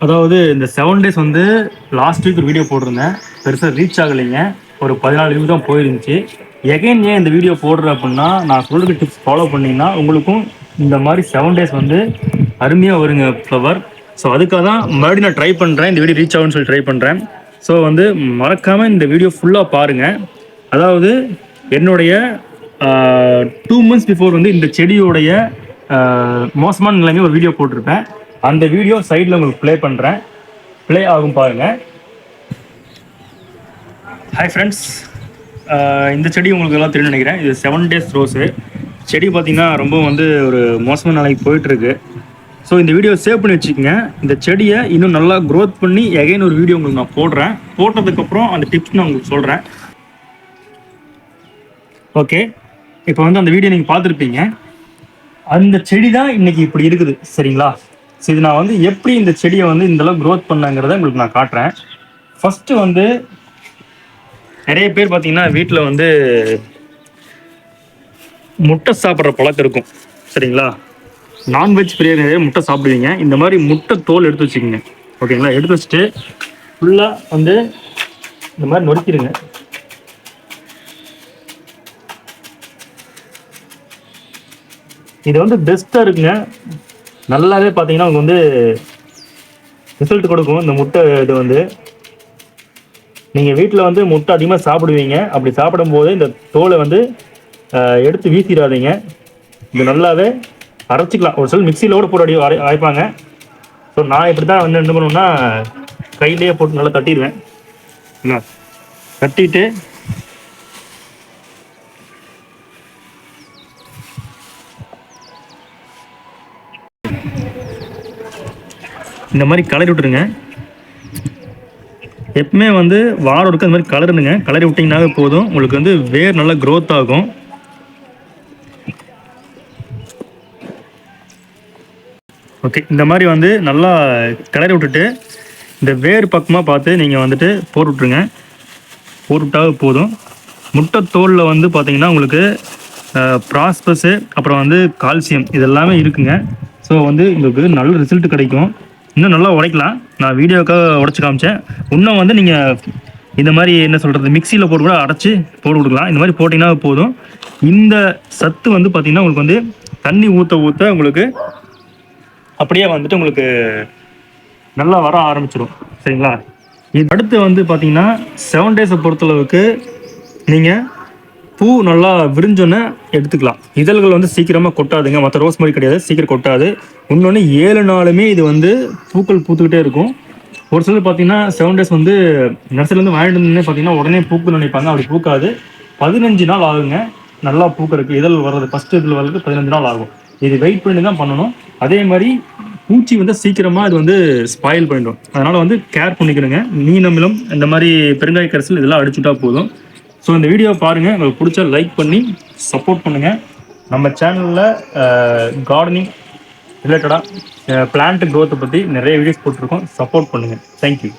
அதாவது இந்த 7 டேஸ் வந்து லாஸ்ட் வீக் ஒரு வீடியோ போட்டிருந்தேன். பெருசா ரீச் ஆகலைங்க. ஒரு 14 வியூ தான் போயிருந்துச்சு. எகைன் ஏன் இந்த வீடியோ போடுறேன் அப்டின்னா, நான் சொல்ற டிப்ஸ் ஃபாலோ பண்ணீங்கன்னா, உங்களுக்கும் இந்த மாரி 7 டேஸ் வந்து அருமையா வருங்க ஃப்ளவர். ஸோ அதுக்காக தான் மறுபடியும் நான் ட்ரை பண்றேன். இந்த வீடியோ ரீச் ஆகும்னு சொல்லி ட்ரை பண்றேன். ஸோ வந்து மறக்காம இந்த வீடியோ ஃபுல்லா பாருங்க. அதாவது என்னுடைய 2 மந்த்ஸ் பிஃபோர் வந்து இந்த செடியோடைய மோசமான நிலைமை ஒரு வீடியோ போட்டிருப்பேன். அந்த வீடியோ சைடில் உங்களுக்கு ப்ளே பண்ணுறேன். ப்ளே ஆகும் பாருங்க. ஹாய் ஃப்ரெண்ட்ஸ், இந்த செடி உங்களுக்கு எல்லாம் தெரியும் நினைக்கிறேன். இது 7 டேஸ் ரோஸு செடி பார்த்தீங்கன்னா ரொம்ப வந்து ஒரு மோசமான நிலைக்கு போயிட்டுருக்கு. ஸோ இந்த வீடியோ சேவ் பண்ணி வச்சுக்கோங்க. இந்த செடியை இன்னும் நல்லா க்ரோத் பண்ணி எகைன் ஒரு வீடியோ உங்களுக்கு நான் போடுறேன். போட்டதுக்கப்புறம் அந்த டிப்ஸ் நான் உங்களுக்கு சொல்கிறேன். ஓகே, இப்போ வந்து அந்த வீடியோ நீங்கள் பார்த்துருப்பீங்க. அந்த செடி தான் இன்னைக்கு இப்படி இருக்குது, சரிங்களா? ஸோ இது நான் வந்து எப்படி இந்த செடியை வந்து இந்தளவு க்ரோத் பண்ணாங்கிறத உங்களுக்கு நான் காட்டுறேன். ஃபஸ்ட்டு வந்து நிறைய பேர் பார்த்தீங்கன்னா வீட்டில் வந்து முட்டை சாப்பிட்ற பழக்கம் இருக்கும், சரிங்களா? நான்வெஜ் பிரியர் நிறைய முட்டை சாப்பிடுவீங்க. இந்த மாதிரி முட்டை தோல் எடுத்து வச்சுக்கோங்க, ஓகேங்களா? எடுத்து வச்சுட்டு ஃபுல்லாக வந்து இந்த மாதிரி நொறுக்கிடுங்க. இது வந்து பெஸ்ட்டாக இருக்குங்க. நல்லாவே பார்த்தீங்கன்னா உங்களுக்கு வந்து ரிசல்ட் கொடுக்கும். இந்த முட்டை இது வந்து நீங்கள் வீட்டில் வந்து முட்டை அதிகமாக சாப்பிடுவீங்க. அப்படி சாப்பிடும்போது இந்த தோலை வந்து எடுத்து வீசிடாதீங்க. இது நல்லாவே அரைச்சிக்கலாம். ஒரு சில மிக்சியில் கூட போட்டு அரைப்பாங்க. ஸோ நான் இப்படி தான் வந்து என்ன பண்ணுவேன்னா, கையிலேயே போட்டு நல்லா தட்டிடுவேன். தட்டிட்டு இந்த மாதிரி கலரி விட்டுருங்க. எப்பவுமே வந்து வாரம் இருக்க அந்த மாதிரி கலருங்க. கலரி விட்டிங்கனாவே போதும், உங்களுக்கு வந்து வேர் நல்லா க்ரோத் ஆகும். ஓகே, இந்த மாதிரி வந்து நல்லா கிளறி விட்டுட்டு இந்த வேர் பக்கமாக பார்த்து நீங்கள் வந்துட்டு போட்டு விட்ருங்க. போட்டுவிட்டாவே போதும். முட்டை தோலில் வந்து பார்த்தீங்கன்னா உங்களுக்கு ப்ராஸ்பஸு, அப்புறம் வந்து கால்சியம், இதெல்லாமே இருக்குங்க. ஸோ வந்து உங்களுக்கு நல்ல ரிசல்ட் கிடைக்கும். இன்னும் நல்லா உடைக்கலாம். நான் வீடியோக்காக உடச்சி காமிச்சேன். இன்னும் வந்து நீங்கள் இந்த மாதிரி என்ன சொல்கிறது, மிக்சியில் போட்டு கூட அரைச்சி போட்டு கொடுக்கலாம். இந்த மாதிரி போட்டிங்கன்னா போதும். இந்த சத்து வந்து பார்த்திங்கன்னா உங்களுக்கு வந்து தண்ணி ஊற்ற ஊற்ற உங்களுக்கு அப்படியே வந்துட்டு உங்களுக்கு நல்லா வர ஆரம்பிச்சிடும், சரிங்களா? இது அடுத்து வந்து பார்த்தீங்கன்னா 7 டேஸை பொறுத்தளவுக்கு நீங்கள் பூ நல்லா விரிஞ்சோன்னே எடுத்துக்கலாம். இதழ்கள் வந்து சீக்கிரமாக கொட்டாதுங்க. மற்ற ரோஸ் மாதிரி கிடையாது, சீக்கிரம் கொட்டாது. இன்னொன்று 7 நாளுமே இது வந்து பூக்கள் பூத்துக்கிட்டே இருக்கும். ஒரு சிலர் பார்த்தீங்கன்னா 7 டேஸ் வந்து நர்சரிலேருந்து வாங்கிட்டு வந்து பார்த்தீங்கன்னா உடனே பூக்குன்னு நினைப்பாங்க. அப்படி பூக்காது. 15 நாள் ஆகுங்க நல்லா பூக்கிறதுக்கு. இதழ் வர்றது ஃபஸ்ட்டு இதழ் வர்றதுக்கு 15 நாள் ஆகும். இது வெயிட் பண்ணி தான் பண்ணணும். அதே மாதிரி பூச்சி வந்து சீக்கிரமாக இது வந்து ஸ்பாயில் பண்ணிடும். அதனால் வந்து கேர் பண்ணிக்கணுங்க. நீலமிலம், இந்த மாதிரி பெருங்காய கரைசல் இதெல்லாம் அடிச்சுட்டா போதும். ஸோ இந்த வீடியோ பாருங்கள். உங்களுக்கு பிடிச்சா லைக் பண்ணி சப்போர்ட் பண்ணுங்கள். நம்ம சேனலில் கார்டனிங் ரிலேட்டடாக பிளான்ட் க்ரோத்தை பற்றி நிறைய வீடியோஸ் போட்டிருக்கோம். சப்போர்ட் பண்ணுங்கள். தேங்க்யூ.